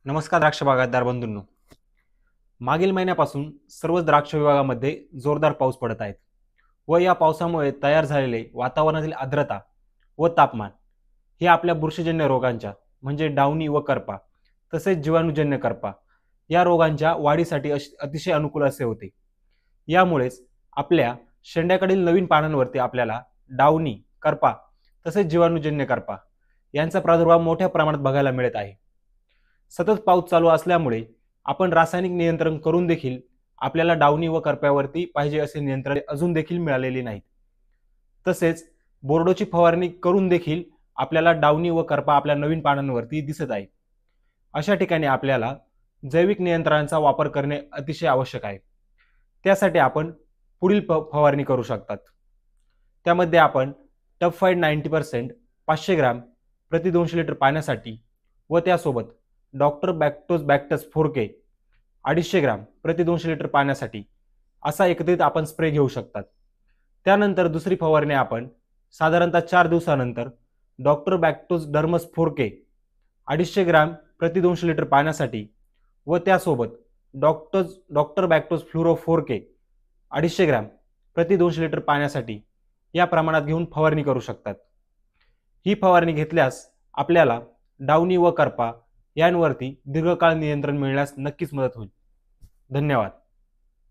नमस्कार द्राक्ष बागायतदार बंधूंनो, मागील महिन्यापासून सर्वच द्राक्ष विभागामध्ये जोरदार पाऊस पडत आहेत व या पावसामुळे तयार झालेले वातावरणातील आर्द्रता व तापमान हे आपल्या बुरशीजन्य रोगांच्या म्हणजे डावणी व करपा तसेच जीवाणूजन्य करपा या रोगांच्या वाढीसाठी अतिशय अनुकूल असे होते। यामुळेच आपल्या शेंड्याकडील नवीन पानांवरती आपल्याला डावणी, करपा तसेच जीवाणूजन्य करपा यांचा प्रादुर्भाव मोठ्या प्रमाणात बघायला मिळत आहे। सतत पाऊस चालू असल्यामुळे आपण रासायनिक नियंत्रण करून देखील आपल्याला डावणी व करप्यावरती पाहिजे असे नियंत्रण अजून देखील मिळालेले नाही। तसेच बोर्डोची फवारणी करून देखील आपल्याला डावणी व करपा आपल्या नवीन पानांवरती दिसत आहे। अशा ठिकाणी आपल्याला जैविक नियंत्रणांचा वापर करणे अतिशय आवश्यक आहे। त्यासाठी आपण पुढील फवारणी करू शकतात। त्यामध्ये आपण टफाइड 90% 500 ग्रॅम प्रति 200 लिटर पाण्यासाठी व त्यासोबत डॉक्टर बॅक्टोज बॅक्टस 4K 250 ग्रॅम प्रति 200 लिटर पाण्यासाठी असा एकत्रित आपण स्प्रे घेऊ शकतात। त्यानंतर दुसरी फवारणी आपण साधारणतः 4 दिवसानंतर डॉक्टर बॅक्टोज डर्मस 4K 250 ग्रॅम प्रति 200 लिटर पाण्यासाठी व त्यासोबत डॉक्टर बॅक्टोज फ्लोरो 4K 250 ग्रॅम प्रति 200 लिटर पाण्यासाठी या प्रमाणात घेऊन फवारणी करू शकतात। ही फवारणी घेतल्यास आपल्याला डावणी व करपा यांवरती दीर्घकाळ नियंत्रण मिळण्यास नक्कीच मदत होईल। धन्यवाद।